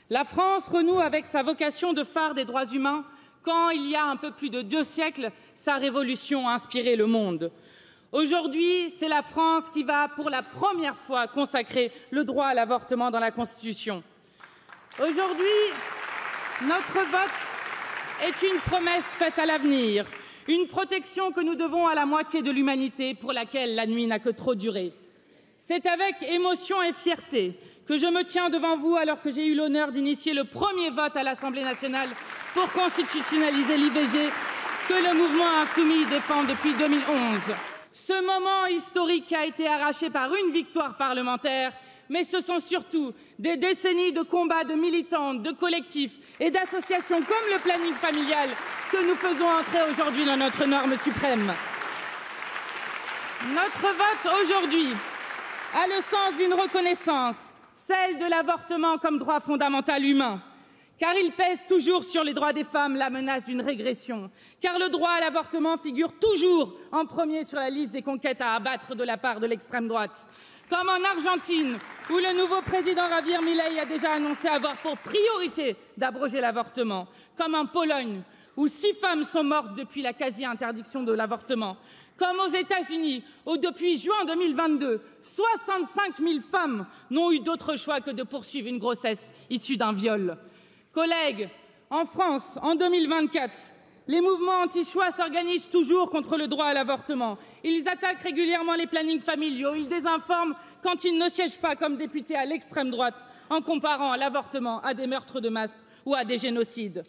la France renoue avec sa vocation de phare des droits humains quand, il y a un peu plus de 2 siècles, sa révolution a inspiré le monde. Aujourd'hui, c'est la France qui va, pour la première fois, consacrer le droit à l'avortement dans la Constitution. Aujourd'hui, notre vote est une promesse faite à l'avenir, une protection que nous devons à la moitié de l'humanité pour laquelle la nuit n'a que trop duré. C'est avec émotion et fierté que je me tiens devant vous alors que j'ai eu l'honneur d'initier le premier vote à l'Assemblée nationale pour constitutionnaliser l'IVG que le mouvement insoumis défend depuis 2011. Ce moment historique a été arraché par une victoire parlementaire, mais ce sont surtout des décennies de combats de militantes, de collectifs et d'associations comme le planning familial que nous faisons entrer aujourd'hui dans notre norme suprême. Notre vote aujourd'hui a le sens d'une reconnaissance, celle de l'avortement comme droit fondamental humain. Car il pèse toujours sur les droits des femmes la menace d'une régression, car le droit à l'avortement figure toujours en premier sur la liste des conquêtes à abattre de la part de l'extrême droite. Comme en Argentine, où le nouveau président Javier Milei a déjà annoncé avoir pour priorité d'abroger l'avortement. Comme en Pologne, où 6 femmes sont mortes depuis la quasi-interdiction de l'avortement. Comme aux États-Unis, où depuis juin 2022, 65 000 femmes n'ont eu d'autre choix que de poursuivre une grossesse issue d'un viol. Collègues, en France, en 2024, les mouvements anti-choix s'organisent toujours contre le droit à l'avortement. Ils attaquent régulièrement les plannings familiaux. Ils désinforment quand ils ne siègent pas comme députés à l'extrême droite en comparant l'avortement à des meurtres de masse ou à des génocides.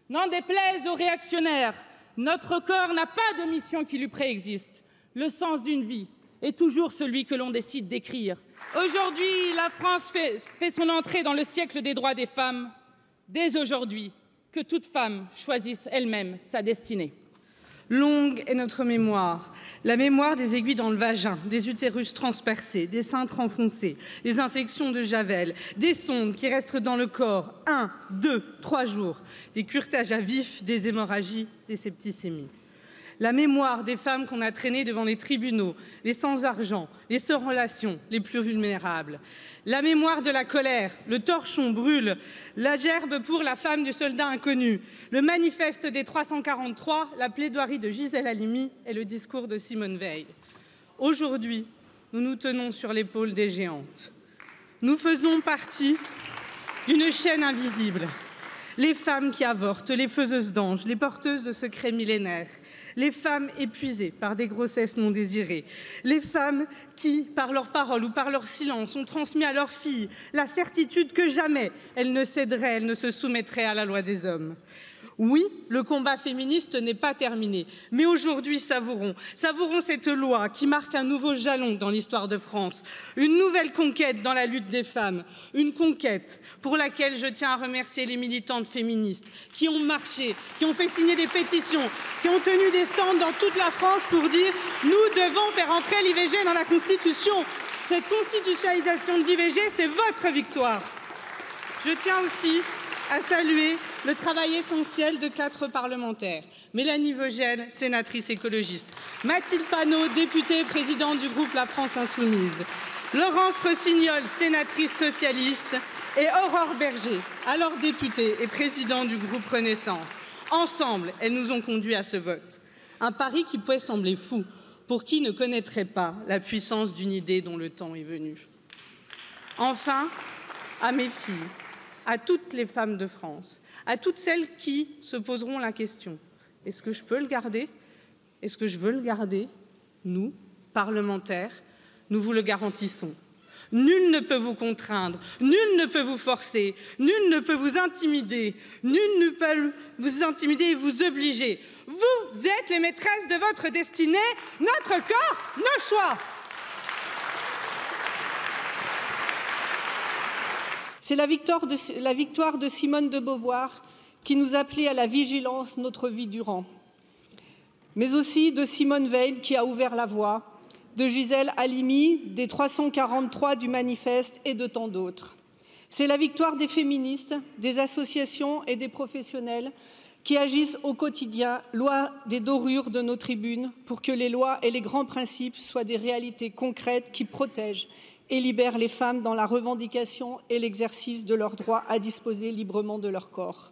N'en déplaise aux réactionnaires, notre corps n'a pas de mission qui lui préexiste. Le sens d'une vie est toujours celui que l'on décide d'écrire. Aujourd'hui, la France fait son entrée dans le siècle des droits des femmes. Dès aujourd'hui, que toute femme choisisse elle-même sa destinée. Longue est notre mémoire, la mémoire des aiguilles dans le vagin, des utérus transpercés, des cintres enfoncés, des injections de javel, des sondes qui restent dans le corps 1, 2, 3 jours, des curetage à vif, des hémorragies, des septicémies. La mémoire des femmes qu'on a traînées devant les tribunaux, les sans-argent, les sans-relations, les plus vulnérables. La mémoire de la colère, le torchon brûle, la gerbe pour la femme du soldat inconnu, le manifeste des 343, la plaidoirie de Gisèle Halimi et le discours de Simone Veil. Aujourd'hui, nous nous tenons sur l'épaule des géantes. Nous faisons partie d'une chaîne invisible. Les femmes qui avortent, les faiseuses d'anges, les porteuses de secrets millénaires, les femmes épuisées par des grossesses non désirées, les femmes qui, par leurs paroles ou par leur silence, ont transmis à leurs filles la certitude que jamais elles ne céderaient, elles ne se soumettraient à la loi des hommes. Oui, le combat féministe n'est pas terminé, mais aujourd'hui, savourons cette loi qui marque un nouveau jalon dans l'histoire de France, une nouvelle conquête dans la lutte des femmes, une conquête pour laquelle je tiens à remercier les militantes féministes qui ont marché, qui ont fait signer des pétitions, qui ont tenu des stands dans toute la France pour dire « Nous devons faire entrer l'IVG dans la Constitution ». Cette constitutionnalisation de l'IVG, c'est votre victoire. Je tiens aussi à saluer le travail essentiel de 4 parlementaires. Mélanie Vogel, sénatrice écologiste. Mathilde Panot, députée présidente du groupe La France Insoumise. Laurence Rossignol, sénatrice socialiste. Et Aurore Berger, alors députée et présidente du groupe Renaissance. Ensemble, elles nous ont conduits à ce vote. Un pari qui pouvait sembler fou pour qui ne connaîtrait pas la puissance d'une idée dont le temps est venu. Enfin, à mes filles, à toutes les femmes de France, à toutes celles qui se poseront la question: est-ce que je peux le garder? Est-ce que je veux le garder? Nous, parlementaires, nous vous le garantissons. Nul ne peut vous contraindre, nul ne peut vous forcer, nul ne peut vous intimider, nul ne peut vous intimider et vous obliger. Vous êtes les maîtresses de votre destinée, notre corps, nos choix. C'est la victoire de Simone de Beauvoir qui nous appelait à la vigilance notre vie durant, mais aussi de Simone Veil qui a ouvert la voie, de Gisèle Halimi, des 343 du manifeste et de tant d'autres. C'est la victoire des féministes, des associations et des professionnels qui agissent au quotidien, loin des dorures de nos tribunes, pour que les lois et les grands principes soient des réalités concrètes qui protègent et libèrent les femmes dans la revendication et l'exercice de leur droit à disposer librement de leur corps.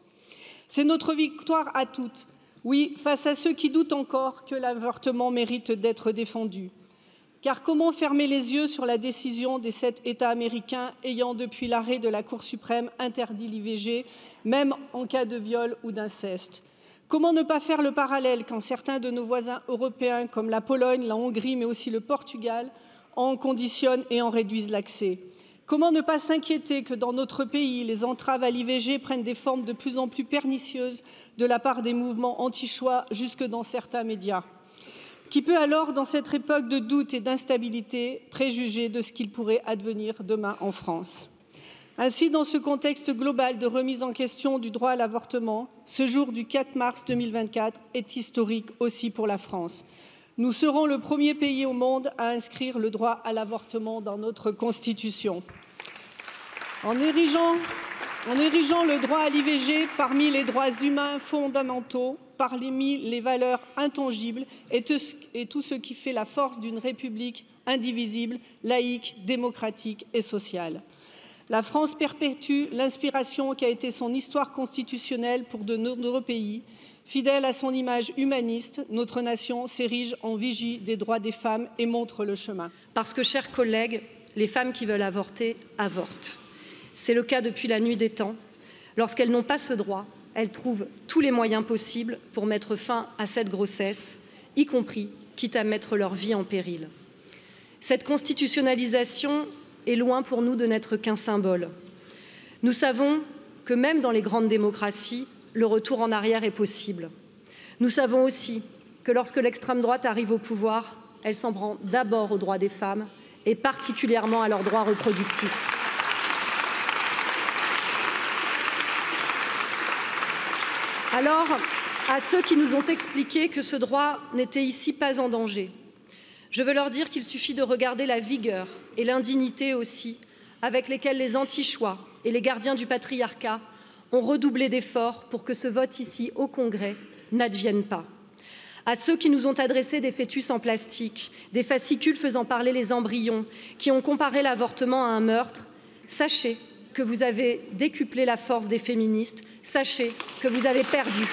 C'est notre victoire à toutes, oui, face à ceux qui doutent encore que l'avortement mérite d'être défendu. Car comment fermer les yeux sur la décision des 7 États américains ayant, depuis l'arrêt de la Cour suprême, interdit l'IVG, même en cas de viol ou d'inceste? Comment ne pas faire le parallèle quand certains de nos voisins européens, comme la Pologne, la Hongrie, mais aussi le Portugal, en conditionnent et en réduisent l'accès? Comment ne pas s'inquiéter que dans notre pays, les entraves à l'IVG prennent des formes de plus en plus pernicieuses de la part des mouvements anti-choix jusque dans certains médias? Qui peut alors, dans cette époque de doute et d'instabilité, préjuger de ce qu'il pourrait advenir demain en France? Ainsi, dans ce contexte global de remise en question du droit à l'avortement, ce jour du 4 mars 2024 est historique aussi pour la France. Nous serons le premier pays au monde à inscrire le droit à l'avortement dans notre Constitution. En érigeant le droit à l'IVG parmi les droits humains fondamentaux, parmi les valeurs intangibles et tout ce qui fait la force d'une République indivisible, laïque, démocratique et sociale. La France perpétue l'inspiration qui a été son histoire constitutionnelle pour de nombreux pays. Fidèle à son image humaniste, notre nation s'érige en vigie des droits des femmes et montre le chemin. Parce que, chers collègues, les femmes qui veulent avorter avortent. C'est le cas depuis la nuit des temps. Lorsqu'elles n'ont pas ce droit, elles trouvent tous les moyens possibles pour mettre fin à cette grossesse, y compris quitte à mettre leur vie en péril. Cette constitutionnalisation est loin pour nous de n'être qu'un symbole. Nous savons que même dans les grandes démocraties, le retour en arrière est possible. Nous savons aussi que lorsque l'extrême droite arrive au pouvoir, elle s'en prend d'abord aux droits des femmes et particulièrement à leurs droits reproductifs. Alors, à ceux qui nous ont expliqué que ce droit n'était ici pas en danger, je veux leur dire qu'il suffit de regarder la vigueur et l'indignité aussi avec lesquelles les anti-choix et les gardiens du patriarcat ont redoublé d'efforts pour que ce vote ici au Congrès n'advienne pas. À ceux qui nous ont adressé des fœtus en plastique, des fascicules faisant parler les embryons, qui ont comparé l'avortement à un meurtre, sachez que vous avez décuplé la force des féministes, sachez que vous avez perdu.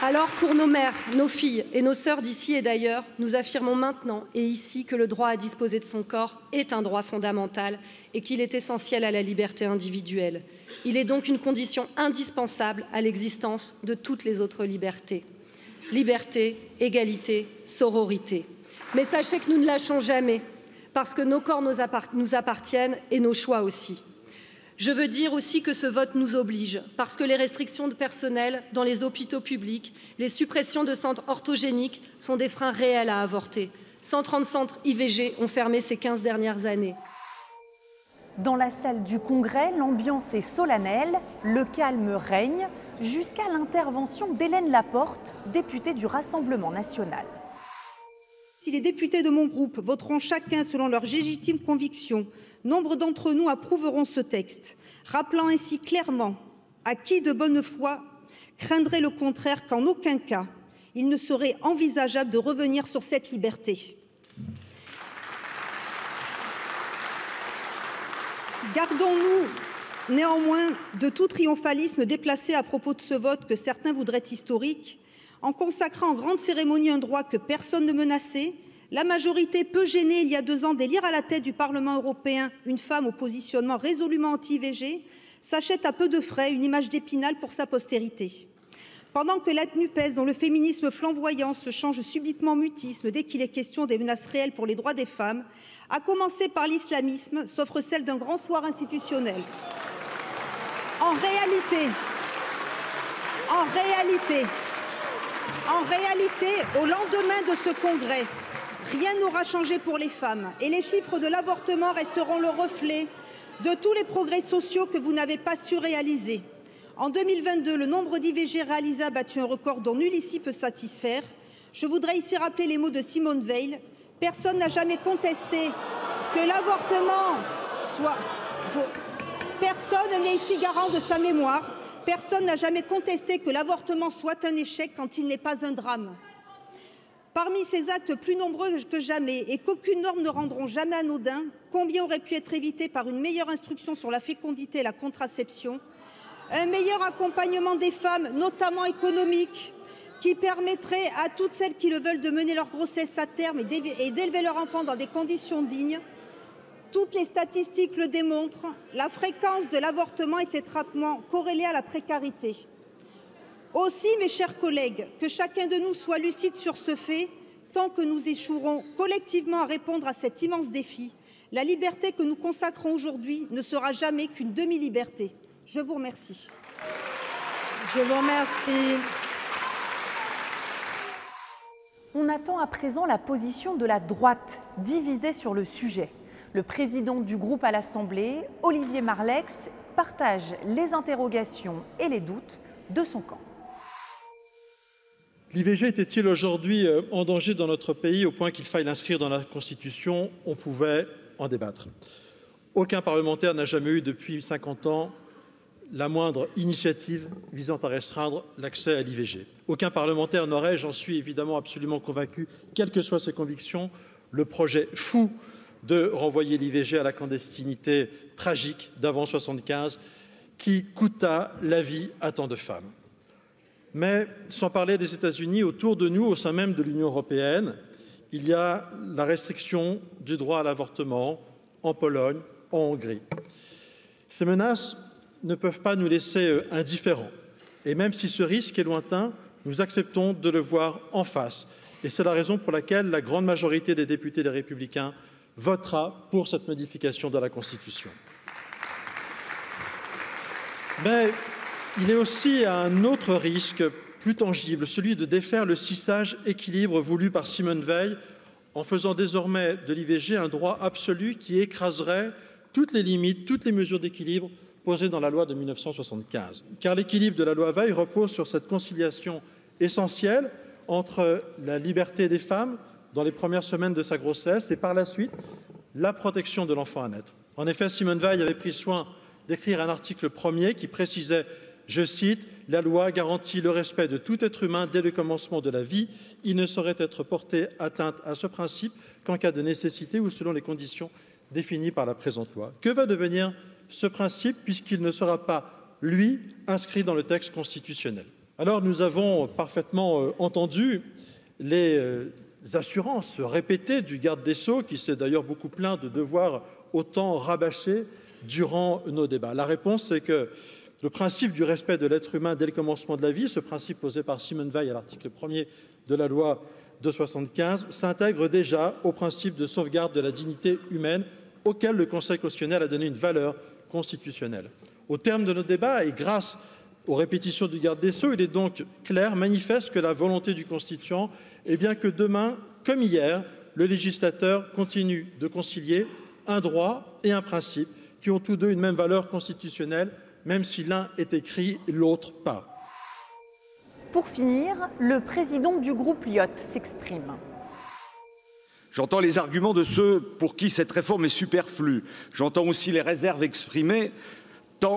Alors, pour nos mères, nos filles et nos sœurs d'ici et d'ailleurs, nous affirmons maintenant et ici que le droit à disposer de son corps est un droit fondamental et qu'il est essentiel à la liberté individuelle. Il est donc une condition indispensable à l'existence de toutes les autres libertés. Liberté, égalité, sororité. Mais sachez que nous ne lâchons jamais, parce que nos corps nous appartiennent et nos choix aussi. Je veux dire aussi que ce vote nous oblige, parce que les restrictions de personnel dans les hôpitaux publics, les suppressions de centres orthogéniques sont des freins réels à avorter. 130 centres IVG ont fermé ces 15 dernières années. Dans la salle du Congrès, l'ambiance est solennelle, le calme règne, jusqu'à l'intervention d'Hélène Laporte, députée du Rassemblement national. Si les députés de mon groupe voteront chacun selon leurs légitimes convictions, nombre d'entre nous approuveront ce texte, rappelant ainsi clairement à qui de bonne foi craindrait le contraire qu'en aucun cas il ne serait envisageable de revenir sur cette liberté. néanmoins de tout triomphalisme déplacé à propos de ce vote que certains voudraient historique, en consacrant en grande cérémonie un droit que personne ne menaçait, la majorité peu gênée il y a 2 ans d'élire à la tête du Parlement européen une femme au positionnement résolument anti-IVG s'achète à peu de frais une image d'Épinal pour sa postérité. Pendant que la NUPES, dont le féminisme flamboyant se change subitement mutisme dès qu'il est question des menaces réelles pour les droits des femmes, à commencer par l'islamisme, s'offre celle d'un grand soir institutionnel. En réalité, au lendemain de ce congrès, rien n'aura changé pour les femmes et les chiffres de l'avortement resteront le reflet de tous les progrès sociaux que vous n'avez pas su réaliser. En 2022, le nombre d'IVG réalisés a battu un record dont nul ici peut satisfaire. Je voudrais ici rappeler les mots de Simone Veil. Personne n'a jamais contesté que l'avortement soit... Personne n'est ici garant de sa mémoire. Personne n'a jamais contesté que l'avortement soit un échec quand il n'est pas un drame. Parmi ces actes plus nombreux que jamais et qu'aucune norme ne rendront jamais anodins, combien aurait pu être évité par une meilleure instruction sur la fécondité et la contraception, un meilleur accompagnement des femmes, notamment économique, qui permettrait à toutes celles qui le veulent de mener leur grossesse à terme et d'élever leur enfant dans des conditions dignes. Toutes les statistiques le démontrent, la fréquence de l'avortement est étroitement corrélée à la précarité. Aussi, mes chers collègues, que chacun de nous soit lucide sur ce fait, tant que nous échouerons collectivement à répondre à cet immense défi, la liberté que nous consacrons aujourd'hui ne sera jamais qu'une demi-liberté. Je vous remercie. Je vous remercie. On attend à présent la position de la droite, divisée sur le sujet. Le président du groupe à l'Assemblée, Olivier Marleix, partage les interrogations et les doutes de son camp. L'IVG était-il aujourd'hui en danger dans notre pays au point qu'il faille l'inscrire dans la Constitution? On pouvait en débattre. Aucun parlementaire n'a jamais eu depuis 50 ans la moindre initiative visant à restreindre l'accès à l'IVG. Aucun parlementaire n'aurait, j'en suis évidemment absolument convaincu, quelles que soient ses convictions, le projet fou de renvoyer l'IVG à la clandestinité tragique d'avant 75 qui coûta la vie à tant de femmes. Mais sans parler des États-Unis, autour de nous, au sein même de l'Union européenne, il y a la restriction du droit à l'avortement en Pologne, en Hongrie. Ces menaces ne peuvent pas nous laisser indifférents. Et même si ce risque est lointain, nous acceptons de le voir en face. Et c'est la raison pour laquelle la grande majorité des députés des Républicains votera pour cette modification de la Constitution. Mais il est aussi un autre risque plus tangible, celui de défaire le si sage équilibre voulu par Simone Veil en faisant désormais de l'IVG un droit absolu qui écraserait toutes les limites, toutes les mesures d'équilibre posées dans la loi de 1975. Car l'équilibre de la loi Veil repose sur cette conciliation essentielle entre la liberté des femmes dans les premières semaines de sa grossesse et par la suite la protection de l'enfant à naître. En effet, Simone Veil avait pris soin d'écrire un article premier qui précisait, je cite, « La loi garantit le respect de tout être humain dès le commencement de la vie. Il ne saurait être porté atteinte à ce principe qu'en cas de nécessité ou selon les conditions définies par la présente loi. » Que va devenir ce principe puisqu'il ne sera pas, lui, inscrit dans le texte constitutionnel? Alors nous avons parfaitement entendu les assurances répétées du garde des Sceaux, qui s'est d'ailleurs beaucoup plaint de devoir autant rabâcher durant nos débats. La réponse, c'est que le principe du respect de l'être humain dès le commencement de la vie, ce principe posé par Simone Veil à l'article 1er de la loi de 1975, s'intègre déjà au principe de sauvegarde de la dignité humaine auquel le Conseil constitutionnel a donné une valeur constitutionnelle. Au terme de nos débats et grâce aux répétitions du garde des Sceaux, il est donc clair, manifeste que la volonté du constituant est bien que demain, comme hier, le législateur continue de concilier un droit et un principe qui ont tous deux une même valeur constitutionnelle, même si l'un est écrit, l'autre pas. Pour finir, le président du groupe Lyot s'exprime. J'entends les arguments de ceux pour qui cette réforme est superflue. J'entends aussi les réserves exprimées.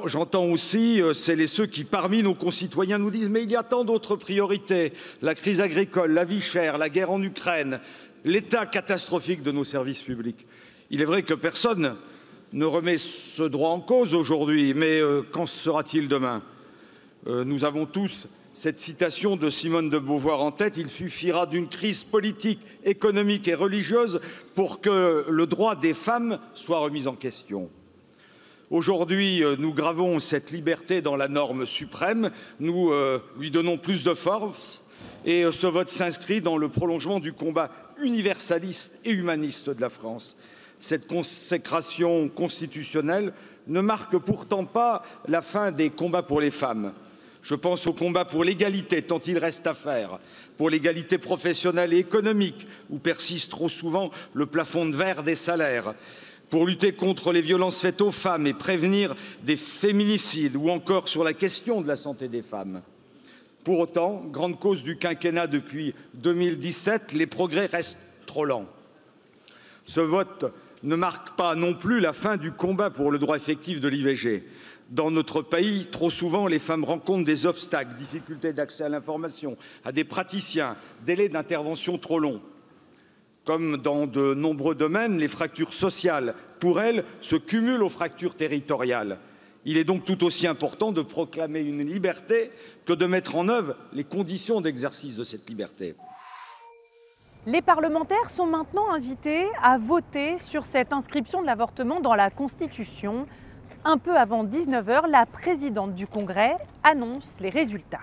J'entends aussi celles et ceux qui, parmi nos concitoyens, nous disent « mais il y a tant d'autres priorités, la crise agricole, la vie chère, la guerre en Ukraine, l'état catastrophique de nos services publics ». Il est vrai que personne ne remet ce droit en cause aujourd'hui, mais qu'en sera-t-il demain? Nous avons tous cette citation de Simone de Beauvoir en tête: il suffira d'une crise politique, économique et religieuse pour que le droit des femmes soit remis en question. Aujourd'hui, nous gravons cette liberté dans la norme suprême, nous lui donnons plus de force et ce vote s'inscrit dans le prolongement du combat universaliste et humaniste de la France. Cette consécration constitutionnelle ne marque pourtant pas la fin des combats pour les femmes. Je pense au combat pour l'égalité, tant il reste à faire, pour l'égalité professionnelle et économique, où persiste trop souvent le plafond de verre des salaires, pour lutter contre les violences faites aux femmes et prévenir des féminicides, ou encore sur la question de la santé des femmes. Pour autant, grande cause du quinquennat depuis 2017, les progrès restent trop lents. Ce vote ne marque pas non plus la fin du combat pour le droit effectif de l'IVG. Dans notre pays, trop souvent, les femmes rencontrent des obstacles, difficultés d'accès à l'information, à des praticiens, délais d'intervention trop longs. Comme dans de nombreux domaines, les fractures sociales, pour elles, se cumulent aux fractures territoriales. Il est donc tout aussi important de proclamer une liberté que de mettre en œuvre les conditions d'exercice de cette liberté. Les parlementaires sont maintenant invités à voter sur cette inscription de l'avortement dans la Constitution. Un peu avant 19 h, la présidente du Congrès annonce les résultats.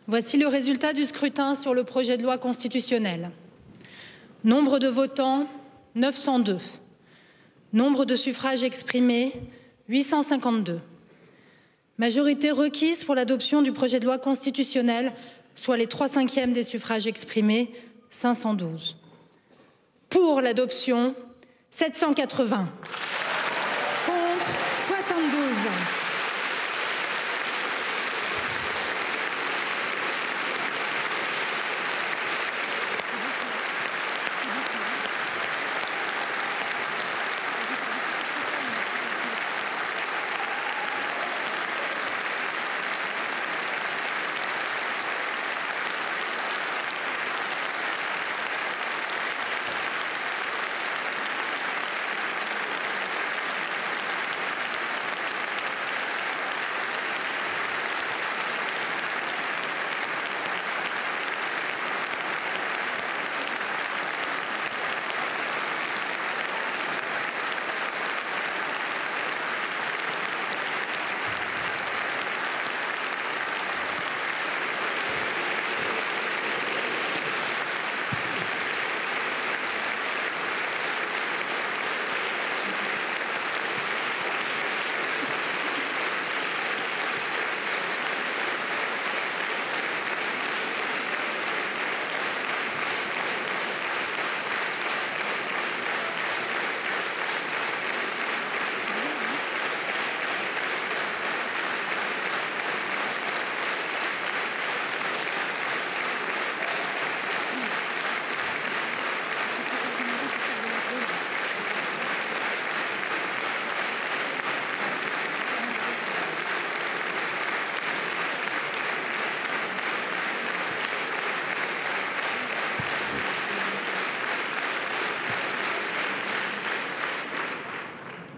Voici le résultat du scrutin sur le projet de loi constitutionnelle. Nombre de votants, 902. Nombre de suffrages exprimés, 852. Majorité requise pour l'adoption du projet de loi constitutionnel, soit les 3/5 des suffrages exprimés, 512. Pour l'adoption, 780. Contre, 72.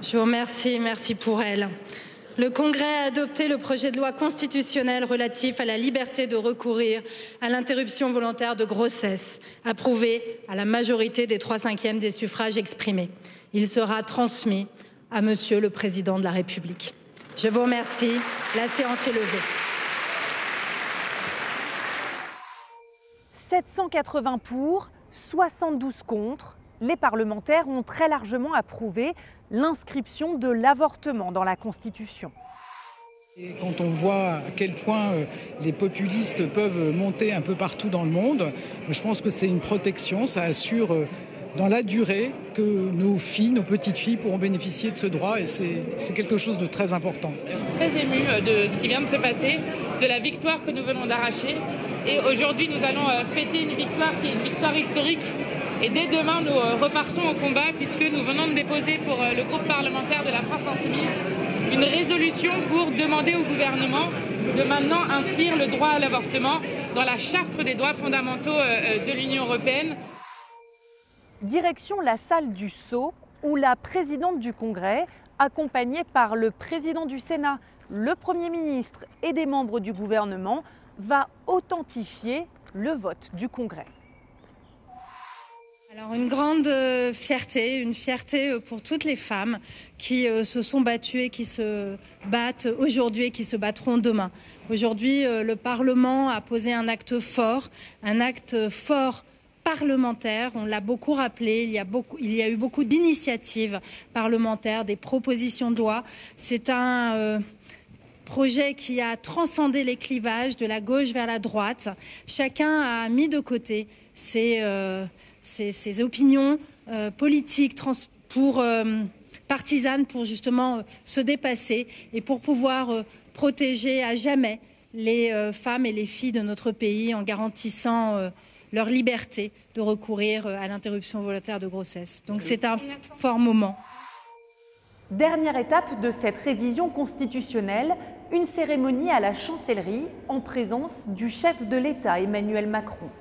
Je vous remercie, merci pour elle. Le Congrès a adopté le projet de loi constitutionnel relatif à la liberté de recourir à l'interruption volontaire de grossesse, approuvé à la majorité des 3/5 des suffrages exprimés. Il sera transmis à Monsieur le Président de la République. Je vous remercie. La séance est levée. 780 pour, 72 contre. Les parlementaires ont très largement approuvé l'inscription de l'avortement dans la Constitution. Et quand on voit à quel point les populistes peuvent monter un peu partout dans le monde, je pense que c'est une protection, ça assure dans la durée que nos filles, nos petites filles pourront bénéficier de ce droit et c'est quelque chose de très important. Je suis très émue de ce qui vient de se passer, de la victoire que nous venons d'arracher. Et aujourd'hui, nous allons fêter une victoire qui est une victoire historique. Et dès demain, nous repartons au combat puisque nous venons de déposer pour le groupe parlementaire de la France Insoumise une résolution pour demander au gouvernement de maintenant inscrire le droit à l'avortement dans la charte des droits fondamentaux de l'Union européenne. Direction la salle du Sceau, où la présidente du Congrès, accompagnée par le président du Sénat, le Premier ministre et des membres du gouvernement, va authentifier le vote du Congrès. Alors une grande fierté, une fierté pour toutes les femmes qui se sont battues et qui se battent aujourd'hui et qui se battront demain. Aujourd'hui, le Parlement a posé un acte fort parlementaire. On l'a beaucoup rappelé, il y a eu beaucoup d'initiatives parlementaires, des propositions de loi. C'est un projet qui a transcendé les clivages de la gauche vers la droite. Chacun a mis de côté ses opinions politiques partisanes pour justement se dépasser et pour pouvoir protéger à jamais les femmes et les filles de notre pays en garantissant leur liberté de recourir à l'interruption volontaire de grossesse. Donc c'est un fort moment. Dernière étape de cette révision constitutionnelle, une cérémonie à la chancellerie en présence du chef de l'État Emmanuel Macron.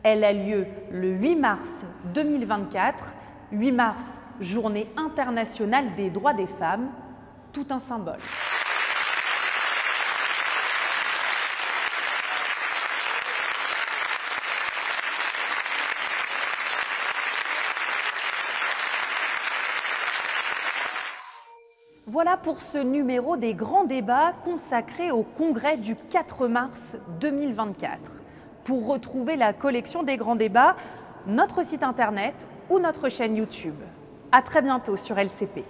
Elle a lieu le 8 mars 2024, 8 mars, journée internationale des droits des femmes, tout un symbole. Voilà pour ce numéro des grands débats consacré au congrès du 4 mars 2024. Pour retrouver la collection des grands débats, notre site internet ou notre chaîne YouTube. À très bientôt sur LCP.